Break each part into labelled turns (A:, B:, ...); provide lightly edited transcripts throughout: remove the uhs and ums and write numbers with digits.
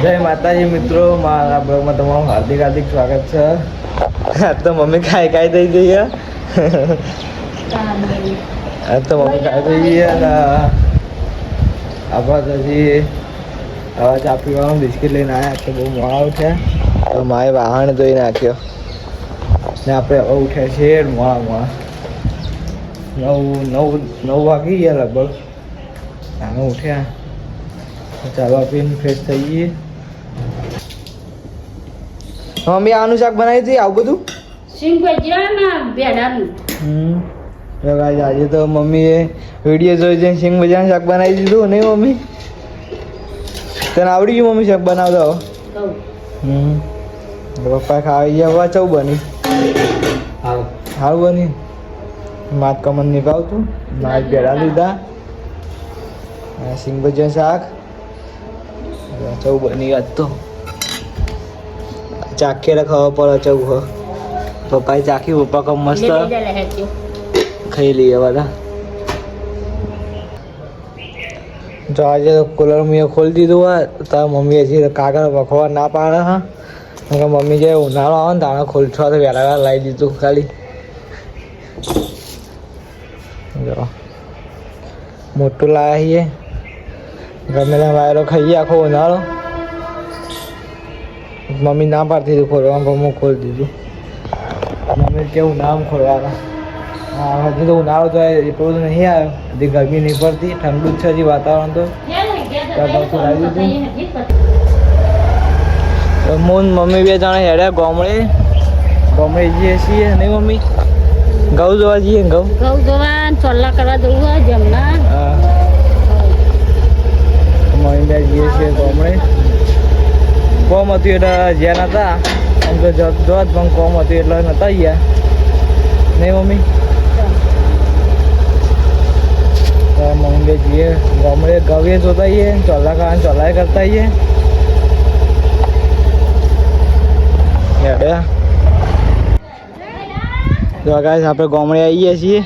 A: જય માતાજી મિત્રો, મારા બ્લોગમાં તમારું હાર્દિક હાર્દિક સ્વાગત છે. આજ તો મમ્મી ખાઈ થઈ ગઈ આજ તો મમ્મી ખાઈ થઈ ગઈ અને આપણે હજી હવે ચા પીવાનું બિસ્કીટ લઈને આવ્યા કે બહુ મોડા ઉઠ્યા તો માએ વાહન ધોઈ નાખ્યો ને આપણે હવે ઉઠ્યા છીએ મોડા નવ વાગી ગયા લગભગ આને ઉઠ્યા ચાલવા પીને ફ્રેશ થઈ ગઈએ. મમ્મી આનું શાક બનાવી હતી આવું બધું
B: સિંગ ભજીયા ભેડાનું.
A: તો ગાઈસ આજે તો મમ્મીએ વિડીયો જોઈ જઈને સિંગ ભજીયાનું શાક બનાવી દીધું નહીં મમ્મી? તને આવડી ગયું મમ્મી શાક બનાવતા? પપ્પા ખાઈ ગયા ચૌ બની સારું બની માત કમન નહીં ભાવતું મારે ભેડા લીધા સિંગ ભજીયા શાક ચૌ બની આજ તો ચાખી ખાવા પડે ચૌ હો પપ્પાએ ચાખી પપ્પા કમ મસ્ત ખાઈ લઈએ બધા. જો આજે તો કુલર મેં ખોલી દીધું હોય તો મમ્મી હજી કાગળ વખવા ના પાડે હા કે મમ્મી જે ઉનાળો આવે ને તાણે ખોલવા તો વહેલા લાવી દીધું ખાલી. જો મોટું લાવ્યા છીએ ગમે ત્યાં વાયરો ખાઈએ આખો ઉનાળો. મમ્મી ના પાડતી હતી ખોલવાનું પણ હું ખોલી દીધું. મમ્મી કેવું નામ ખોલવાના હજી તો ઉનાળો તો એટલું બધું નહીં આવ્યો હજી ગરમી નહીં પડતી ઠંડુ જ છે હજી વાતાવરણ તો ખોલાવી દીધું. હું મમ્મી બે જણા હેડ્યા ગામડે જઈએ છીએ નહીં મમ્મી? ઘઉં જોવા જઈએ ઘઉં
B: જોવા ચોલ્લા કરવા જવું હોય જમના.
A: હા મમ્મી બે જઈએ છીએ ગામડે. કોમ હતું એટલે જ્યાં નતા આમ તો જોત પણ કોમ હતું એટલે નતા ગયા નહીં મમ્મી? મમ્મી બે જઈએ ગામડે ગવીએ જોતા આવીએ ચોલ્લા ખાવાનું ચોલ્લાએ કરતા આવીએ. તો ગાઈસ આપણે ગામડે આવીએ છીએ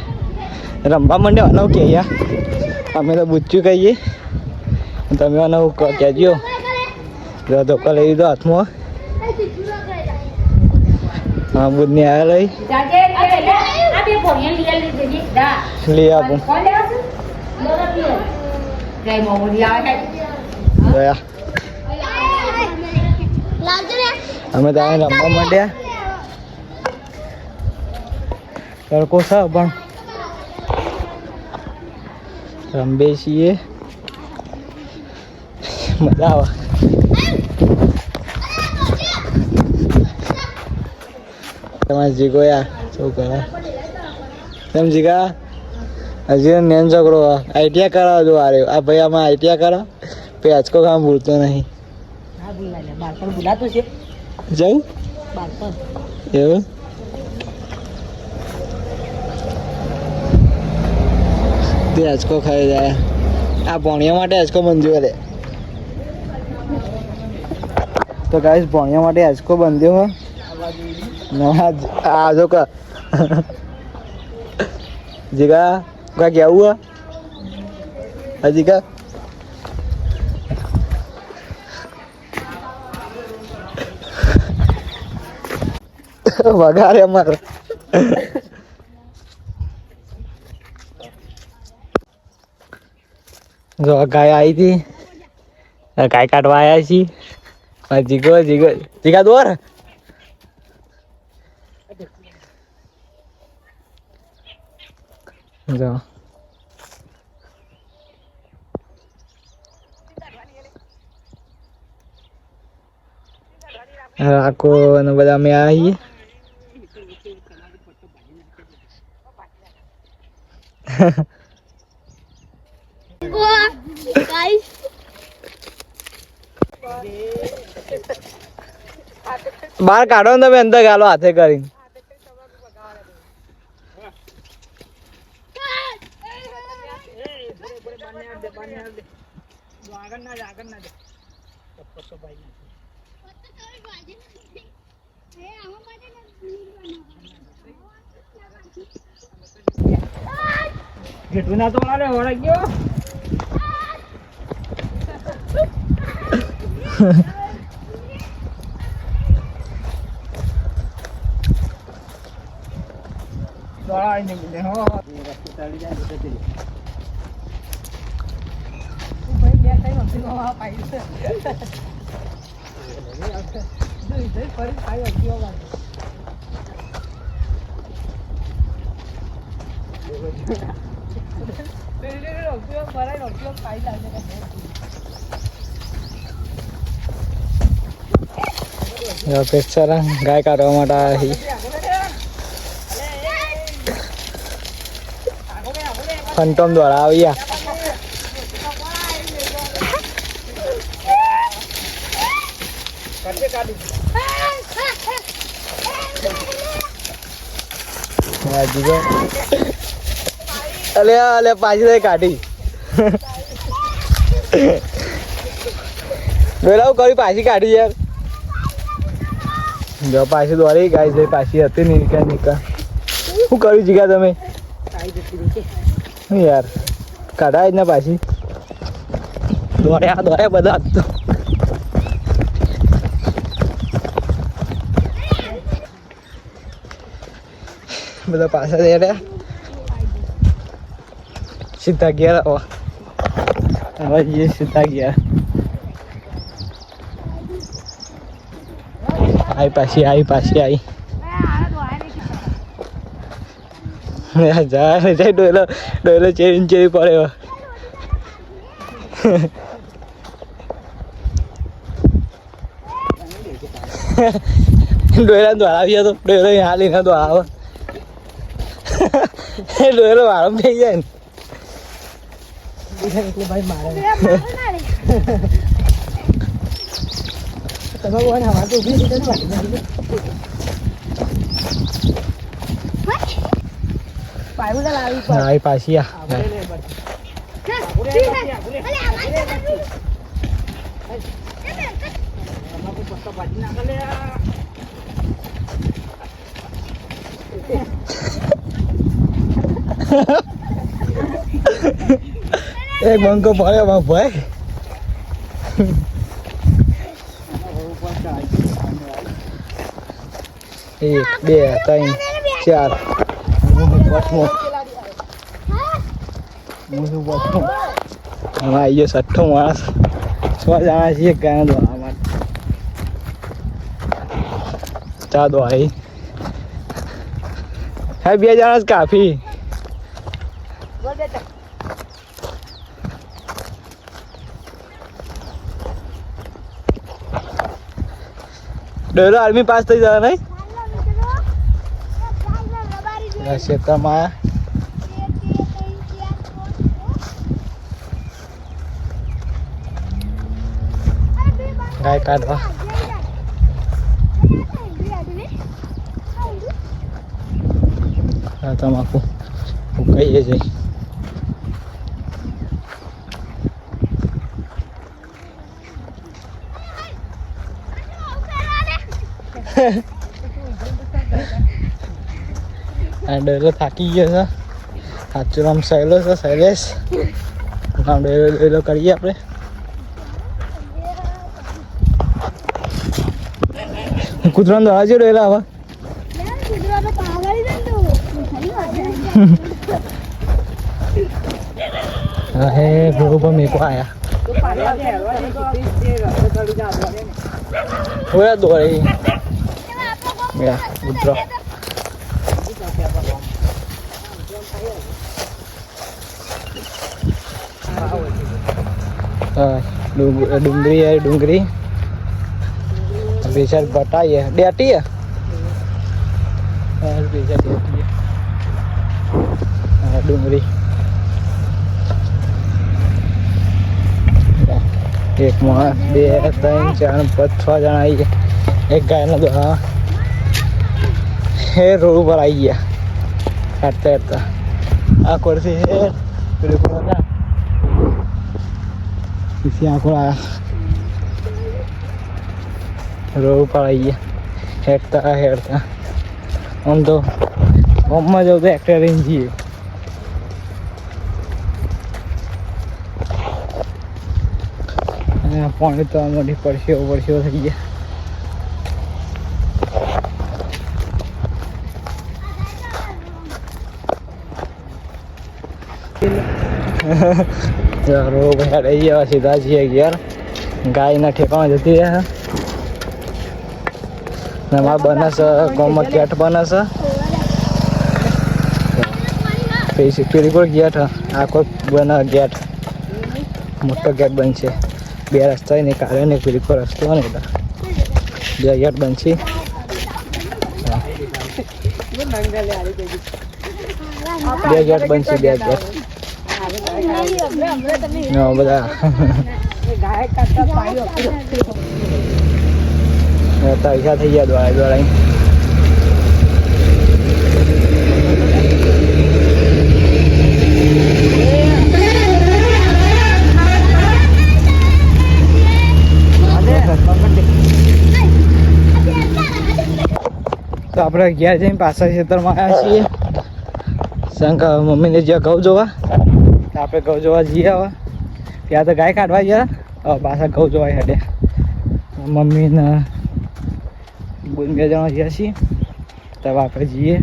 A: રમવા માંડ્યા કે અહીંયા અમે તો બુચ્ચું કહીએ તમે અનવ કહેજો. ધોકા લઈ દીધો હાથમાં હા બુધની આવ્યા લઈ આપું અમે તો અહીં રમવા માંડ્યા તડકો છે પણ રમબે છીએ મજા આવે. તમારે જીગો યાર શું કરે તેમ જીગા હજી નેન છોકરો આઈટીઆઈ કરાવજો આરે આ ભાઈ આમાં આઈટીઆઈ કરાવ પછી આજકો કામ ભૂલતો નહીં. જવું એવું તે આજકો ખાઈ જાય આ ભણિયા માટે આજકો બંધ્યો રે. તો ગાઈસ ભણિયા માટે આજકો બંધ્યો હોય આ જો કા જીગા કા કેવું હજી કા વગાડે અમારે જો ગાય આવી હતી ગાય કાઢવા આવ્યા છીએ. જીગા દોર જો આખો અને બધા અમે આવીએ. બહાર કાઢો ને તમે અંદર ગાલો હાથે કરીને. જેટલું ના તો મારે વળાઈ ગયો વાળી ને હો ચડી જાય તો તે ભાઈ બે ટાઈમ અફીનો આ પાઈ છે જોઈ ફરી ખાઈ અફીઓ વાળી પેચરા ગાય કાઢવા માટે આવી ફંટોમ દ્વારા આવ્યા અલે અલે પાછી કાઢી બોલાવું કરી પાછી કાઢી યાર જો પાછી દોરી ગાય પાછી હતી ને નીકળ નીકળ શું કર્યું જીગા તમે યાર કાઢાય જ ને પાછી દોડ્યા બધા બધા પાછા જઈ રહ્યા સીધા ગયા હવે સીધા ગયા આવી પાછી જાય ડોયલો ચેરી પડે ડોયલા દોડાવી તો ડોયલો હાલીને દોડાવે ડોયલો વાળો થઈ જાય ને એટલે ભાઈ મારે તમે બોને હવા તો ઉભી રીતે આવી પાછી એક બંકો પડ્યો ભાઈ એક બે ત્રણ ચાર આવી ગયો છઠ્ઠો માણસ 6 જણા છીએ ગાય દોવા માટે ચા દોવાઈ હા 2 જણા જ કાફી ડોયલો આર્મી પાસ થઈ જવા નહીં ક્ષેત્રમાં ગાય કાઢવા તમાકુ કહીએ જઈ ડોયલો થાકી ગયો છે સાચું નામ સહેલો છે શૈલેષ નામ ડોયલો કરીએ આપણે કૂતરાનો દોડા છે ડોયલા હવે હે બરોબર મેકો આયા ઓયા દોડી યા કૂતરો ડુંગળી बेचार बटाई है डेटी है डूंगरी एक मास 2 3 4 5 6 जना आई है एक गाय ना दो हाँ है रोड पर आई है काटता काटता आकोर से है फिर को ना इसी आकोर आया रोड पर आई है हेरता हम तो मम्मा जो तो एक्टर रेंज ही है पानी तो मोटी परस्यो थी गया ચાલો ભાઈ રહી ગયા સીધા છીએ ઘેર ગાયના ઠેકામાં જતી રહ્યા ને અમારે બને છે ગામમાં ગેટ બને છે પછી પેલી ગેટ આખો બને ગેટ મોટો ગેટ બનશે બે રસ્તા ને કાલે ને પેલી રસ્તો ને બધા બે ગેટ બનશે બે ગેટ બનશે બે ગેટ બધા પૈસા થઈ ગયા દોડા દોડાઈ તો આપણે ગયા જઈને પાછા ખેતરમાં આવ્યા છીએ શંકર મમ્મીને જ્યાં ઘઉં જોવા તો આપણે ઘઉં જોવા જઈએ હવે ત્યાં તો ગાય કાઢવા ગયા હવે પાછા ઘઉં જોવા હેડ્યા મમ્મીને બે જણા ગયા છીએ તો આપણે જઈએ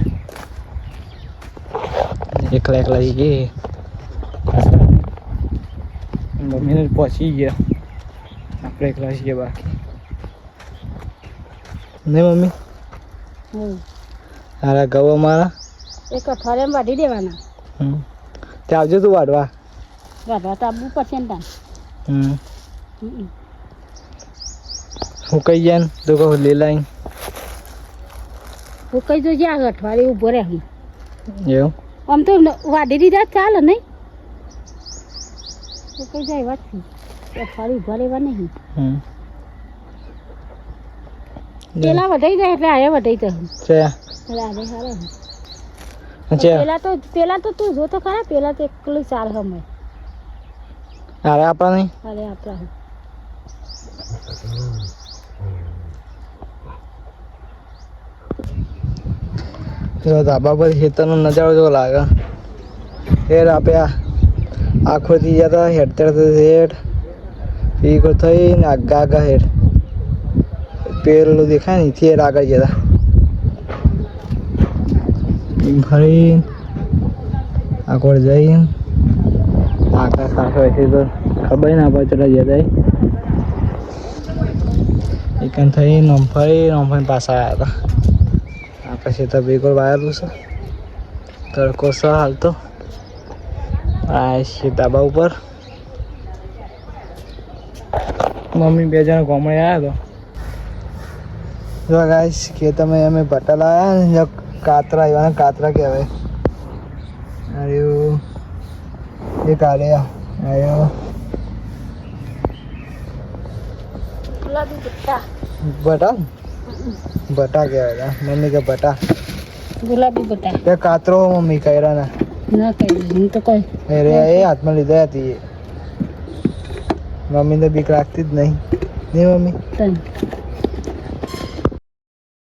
A: એકલા એકલા જઈએ મમ્મીને પહોંચી ગયા આપણે એકલા છીએ બાકી નહીં મમ્મી હારા ઘઉં અમારા
B: એક અઠવાડિયામાં વાઢી દેવાના
A: તે આવજો તું વાઢવા
B: વાઢવા તો આવવું પડશે ને તાન
A: હું કઈ જાય ને તું કહું લીલાઈ
B: હું કહી દઉં આ અઠવાડિયું ઊભો રહે હું
A: એવું
B: આમ તો વાઢી દીધા ચાલે નહીં હું કઈ જાય વાત અઠવાડિયું ઊભા રહેવા નહીં પેલા વધાઈ જાય એટલે આયા વધાઈ જાય પેલા તો તું જો તો ખરા પેલા તો એકલું ચાલ હમે
A: અરે આપણા નહીં
B: અરે આપણા
A: ધાબા પર ખેતરનો નજારો જો લાગે હેર આપ્યા આખોથી જતા હેડતર હેડ પીકો થઈને આગા આગા હેડ પેલું દેખાય ને થી આગળ જતા ફરી આગળ જઈને આકાશ આખો છે તો ખબર ના પડે ચડા જતા એકન થઈ નોમફરી પાછા આવ્યા હતા આ પછી તો બિલકુલ વાયેલું છે તડકો છે હાલ તો આ છે ધાબા ઉપર મમ્મી બે જણા ગામડે આવ્યા તો જો ગાઈસ ખેતરમાં અમે ભટ્ટા લાવ્યા ને કાતરા એવા કાતરા કહેવાય અરે એ કાલે આયો બટા બટા કહેવાય મમ્મી કે બટા
B: ગુલાબી બટા
A: તે કાતરો મમ્મી કર્યા ના
B: ના કઈ તો કોઈ
A: અરે એ હાથમાં લીધા હતી એ મમ્મી તો બીક રાખતી જ નહીં મમ્મી